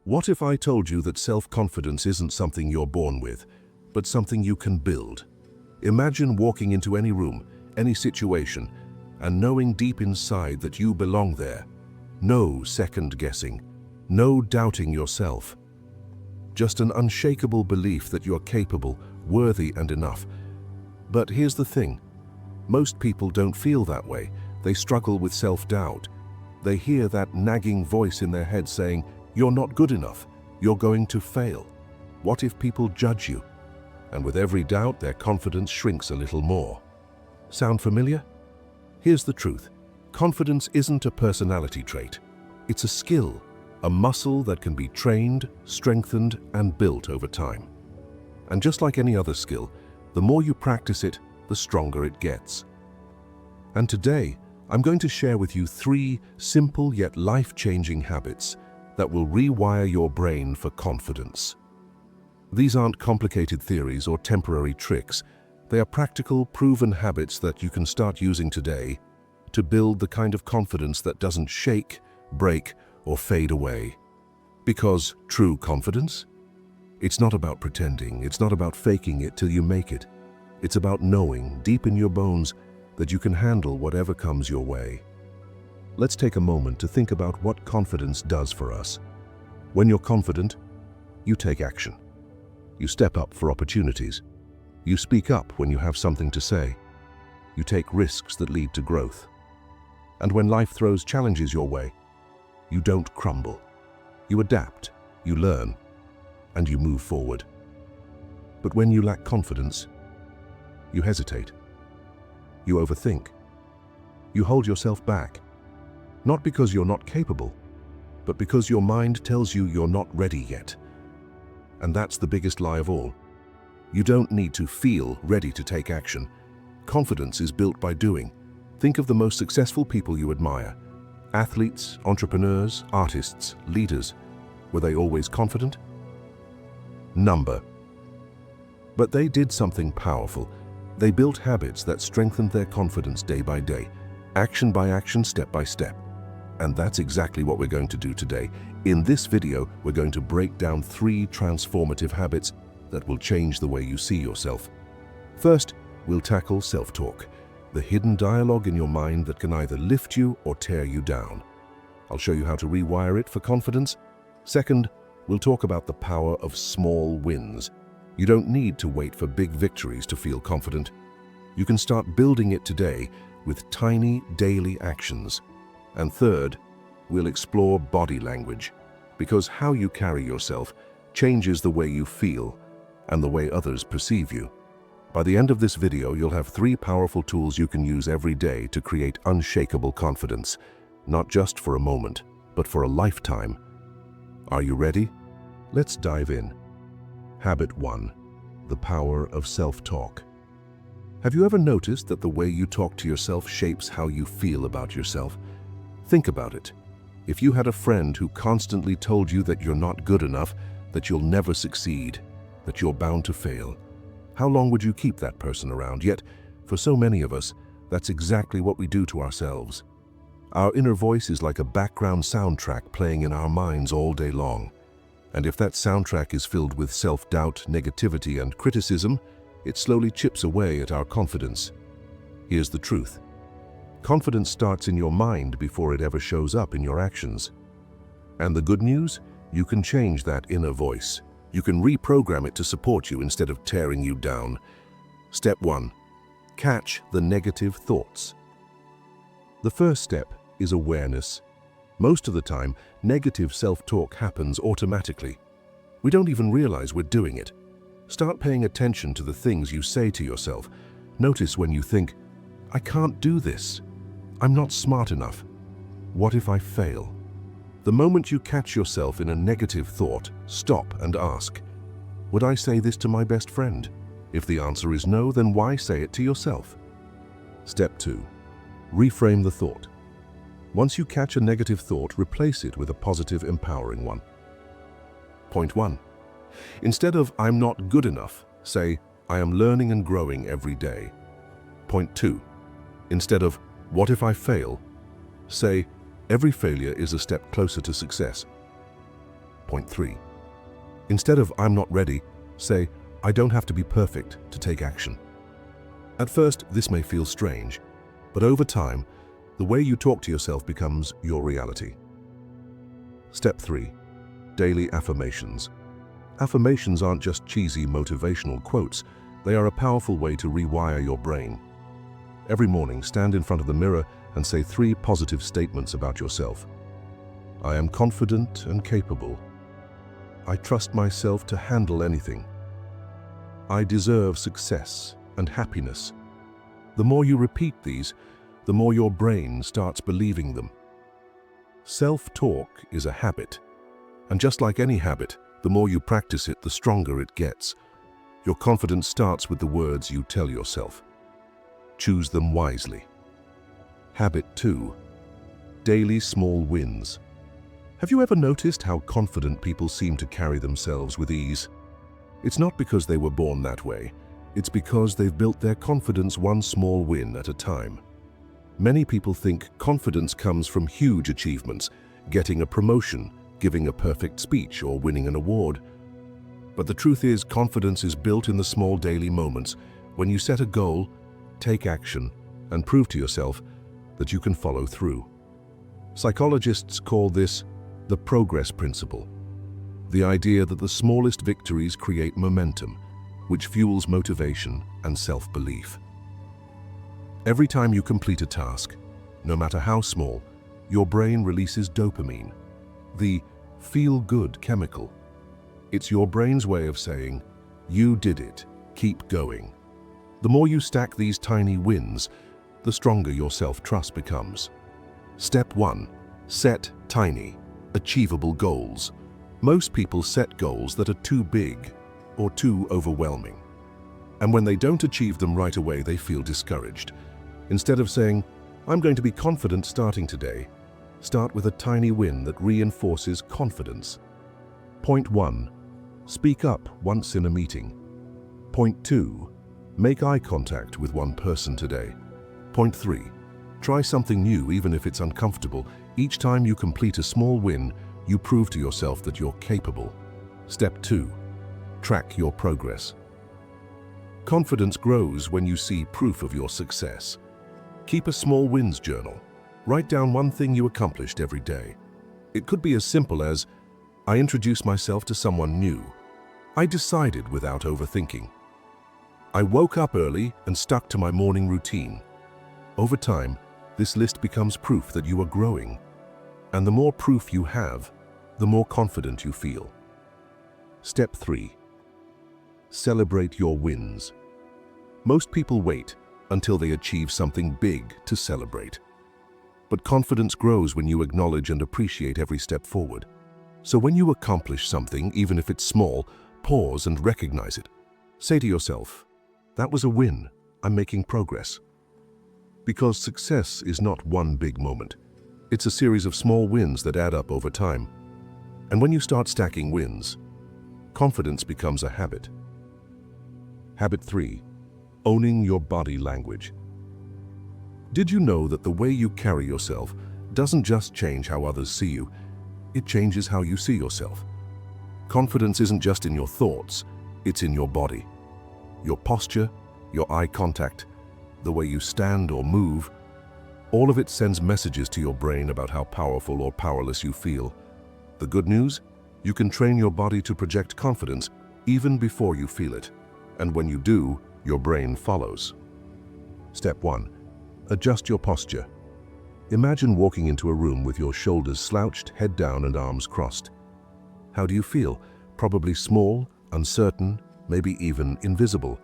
What if I told you that self-confidence isn't something you're born with, but something you can build? Imagine walking into any room, any situation, and knowing deep inside that you belong there. No second guessing, no doubting yourself. Just an unshakable belief that you're capable, worthy, and enough. But here's the thing. Most people don't feel that way. They struggle with self-doubt. They hear that nagging voice in their head saying, "You're not good enough. You're going to fail. What if people judge you?" And with every doubt, their confidence shrinks a little more. Sound familiar? Here's the truth. Confidence isn't a personality trait. It's a skill, a muscle that can be trained, strengthened, and built over time. And just like any other skill, the more you practice it, the stronger it gets. And today, I'm going to share with you 3 simple yet life-changing habits that will rewire your brain for confidence. These aren't complicated theories or temporary tricks. They are practical, proven habits that you can start using today to build the kind of confidence that doesn't shake, break, or fade away. Because true confidence? It's not about pretending. It's not about faking it till you make it. It's about knowing deep in your bones that you can handle whatever comes your way. Let's take a moment to think about what confidence does for us. When you're confident, you take action. You step up for opportunities. You speak up when you have something to say. You take risks that lead to growth. And when life throws challenges your way, you don't crumble. You adapt, you learn, and you move forward. But when you lack confidence, you hesitate. You overthink. You hold yourself back. Not because you're not capable, but because your mind tells you you're not ready yet. And that's the biggest lie of all. You don't need to feel ready to take action. Confidence is built by doing. Think of the most successful people you admire. Athletes, entrepreneurs, artists, leaders. Were they always confident? Number. But they did something powerful. They built habits that strengthened their confidence day by day, action by action, step by step. And that's exactly what we're going to do today. In this video, we're going to break down 3 transformative habits that will change the way you see yourself. First, we'll tackle self-talk, the hidden dialogue in your mind that can either lift you or tear you down. I'll show you how to rewire it for confidence. Second, we'll talk about the power of small wins. You don't need to wait for big victories to feel confident. You can start building it today with tiny daily actions. And third, we'll explore body language, because how you carry yourself changes the way you feel and the way others perceive you. By the end of this video, you'll have 3 powerful tools you can use every day to create unshakable confidence, not just for a moment, but for a lifetime. Are you ready? Let's dive in. Habit 1. The power of self-talk. Have you ever noticed that the way you talk to yourself shapes how you feel about yourself? Think about it. If you had a friend who constantly told you that you're not good enough, that you'll never succeed, that you're bound to fail, how long would you keep that person around? Yet, for so many of us, that's exactly what we do to ourselves. Our inner voice is like a background soundtrack playing in our minds all day long. And if that soundtrack is filled with self-doubt, negativity, and criticism, it slowly chips away at our confidence. Here's the truth. Confidence starts in your mind before it ever shows up in your actions. And the good news? You can change that inner voice. You can reprogram it to support you instead of tearing you down. Step 1. Catch the negative thoughts. The first step is awareness. Most of the time, negative self-talk happens automatically. We don't even realize we're doing it. Start paying attention to the things you say to yourself. Notice when you think, "I can't do this. I'm not smart enough. What if I fail?" The moment you catch yourself in a negative thought, stop and ask, "Would I say this to my best friend?" If the answer is no, then why say it to yourself? Step 2. Reframe the thought. Once you catch a negative thought, replace it with a positive, empowering one. Point 1. Instead of "I'm not good enough," say, "I am learning and growing every day." Point 2. Instead of "What if I fail?" say, "Every failure is a step closer to success." Point 3. Instead of "I'm not ready," say, "I don't have to be perfect to take action." At first, this may feel strange, but over time, the way you talk to yourself becomes your reality. Step 3. Daily affirmations. Affirmations aren't just cheesy motivational quotes. They are a powerful way to rewire your brain. Every morning, stand in front of the mirror and say 3 positive statements about yourself. I am confident and capable. I trust myself to handle anything. I deserve success and happiness. The more you repeat these, the more your brain starts believing them. Self-talk is a habit, and just like any habit, the more you practice it, the stronger it gets. Your confidence starts with the words you tell yourself. Choose them wisely. Habit 2. Daily small wins. Have you ever noticed how confident people seem to carry themselves with ease? It's not because they were born that way. It's because they've built their confidence one small win at a time. Many people think confidence comes from huge achievements, getting a promotion, giving a perfect speech, or winning an award. But the truth is, confidence is built in the small daily moments when you set a goal, take action, and prove to yourself that you can follow through. Psychologists call this the progress principle, the idea that the smallest victories create momentum, which fuels motivation and self-belief. Every time you complete a task, no matter how small, your brain releases dopamine, the feel-good chemical. It's your brain's way of saying, "You did it, keep going." The more you stack these tiny wins, the stronger your self-trust becomes. Step 1. Set tiny, achievable goals. Most people set goals that are too big or too overwhelming. And when they don't achieve them right away, they feel discouraged. Instead of saying, "I'm going to be confident starting today," start with a tiny win that reinforces confidence. Point 1. Speak up once in a meeting. Point 2. Make eye contact with one person today. Point 3. Try something new even if it's uncomfortable. Each time you complete a small win, you prove to yourself that you're capable. Step 2. Track your progress. Confidence grows when you see proof of your success. Keep a small wins journal. Write down one thing you accomplished every day. It could be as simple as, "I introduced myself to someone new. I decided without overthinking. I woke up early and stuck to my morning routine." Over time, this list becomes proof that you are growing. And the more proof you have, the more confident you feel. Step 3. Celebrate your wins. Most people wait until they achieve something big to celebrate. But confidence grows when you acknowledge and appreciate every step forward. So when you accomplish something, even if it's small, pause and recognize it. Say to yourself, "That was a win. I'm making progress." Because success is not one big moment. It's a series of small wins that add up over time. And when you start stacking wins, confidence becomes a habit. Habit 3. Owning your body language. Did you know that the way you carry yourself doesn't just change how others see you, it changes how you see yourself? Confidence isn't just in your thoughts, it's in your body. Your posture, your eye contact, the way you stand or move, all of it sends messages to your brain about how powerful or powerless you feel. The good news? You can train your body to project confidence even before you feel it. And when you do, your brain follows. Step 1. Adjust your posture. Imagine walking into a room with your shoulders slouched, head down, and arms crossed. How do you feel? Probably small, uncertain, maybe even invisible.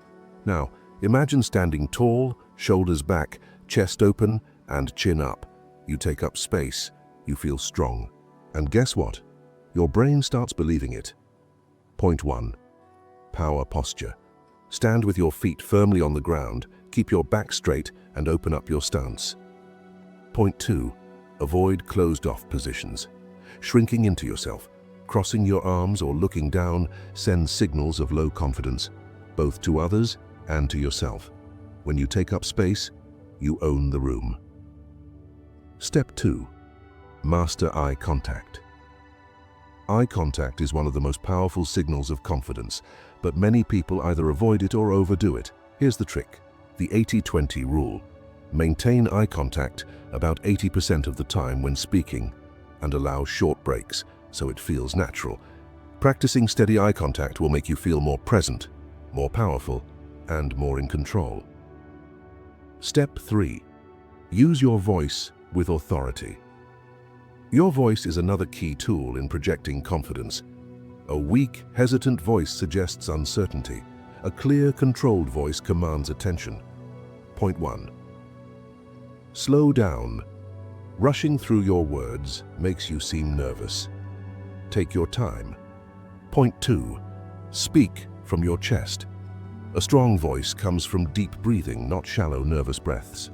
Now, imagine standing tall, shoulders back, chest open, and chin up. You take up space. You feel strong. And guess what? Your brain starts believing it. Point 1. Power posture. Stand with your feet firmly on the ground, keep your back straight, and open up your stance. Point 2. Avoid closed-off positions. Shrinking into yourself, crossing your arms or looking down sends signals of low confidence, both to others and to yourself. When you take up space, you own the room. Step 2. Master eye contact. Eye contact is one of the most powerful signals of confidence, but many people either avoid it or overdo it. Here's the trick: the 80-20 rule. Maintain eye contact about 80% of the time when speaking and allow short breaks so it feels natural. Practicing steady eye contact will make you feel more present, more powerful, and more in control. Step 3. Use your voice with authority. Your voice is another key tool in projecting confidence. A weak, hesitant voice suggests uncertainty. A clear, controlled voice commands attention. Point 1. Slow down. Rushing through your words makes you seem nervous. Take your time. Point 2. Speak from your chest. A strong voice comes from deep breathing, not shallow, nervous breaths.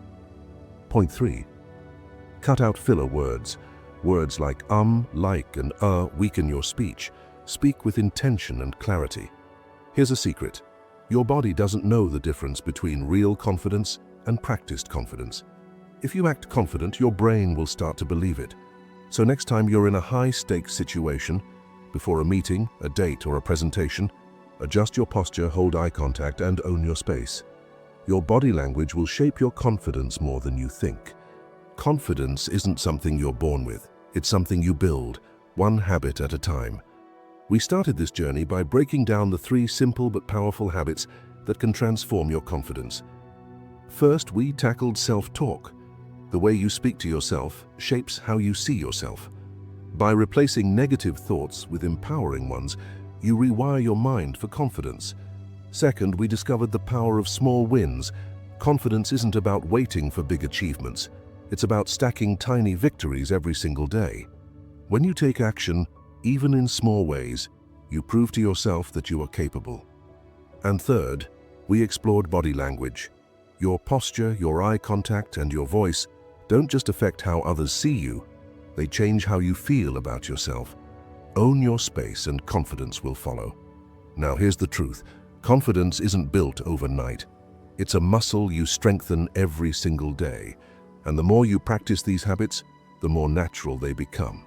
Point 3. Cut out filler words. Words like like, and weaken your speech. Speak with intention and clarity. Here's a secret. Your body doesn't know the difference between real confidence and practiced confidence. If you act confident, your brain will start to believe it. So next time you're in a high-stakes situation, before a meeting, a date, or a presentation, adjust your posture, hold eye contact, and own your space. Your body language will shape your confidence more than you think. Confidence isn't something you're born with. It's something you build, one habit at a time. We started this journey by breaking down the 3 simple but powerful habits that can transform your confidence. First, we tackled self-talk. The way you speak to yourself shapes how you see yourself. By replacing negative thoughts with empowering ones, you rewire your mind for confidence. Second, we discovered the power of small wins. Confidence isn't about waiting for big achievements. It's about stacking tiny victories every single day. When you take action, even in small ways, you prove to yourself that you are capable. And third, we explored body language. Your posture, your eye contact, and your voice don't just affect how others see you, they change how you feel about yourself. Own your space and confidence will follow. Now here's the truth. Confidence isn't built overnight. It's a muscle you strengthen every single day. And the more you practice these habits, the more natural they become.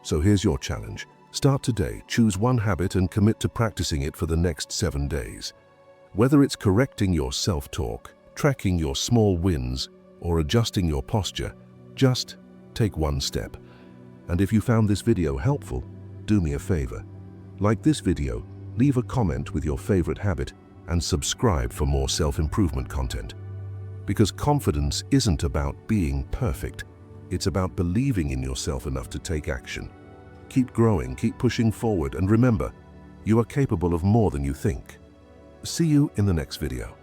So here's your challenge. Start today, choose one habit and commit to practicing it for the next 7 days. Whether it's correcting your self-talk, tracking your small wins, or adjusting your posture, just take one step. And if you found this video helpful, do me a favor. Like this video, leave a comment with your favorite habit, and subscribe for more self-improvement content. Because confidence isn't about being perfect. It's about believing in yourself enough to take action. Keep growing, keep pushing forward, and remember, you are capable of more than you think. See you in the next video.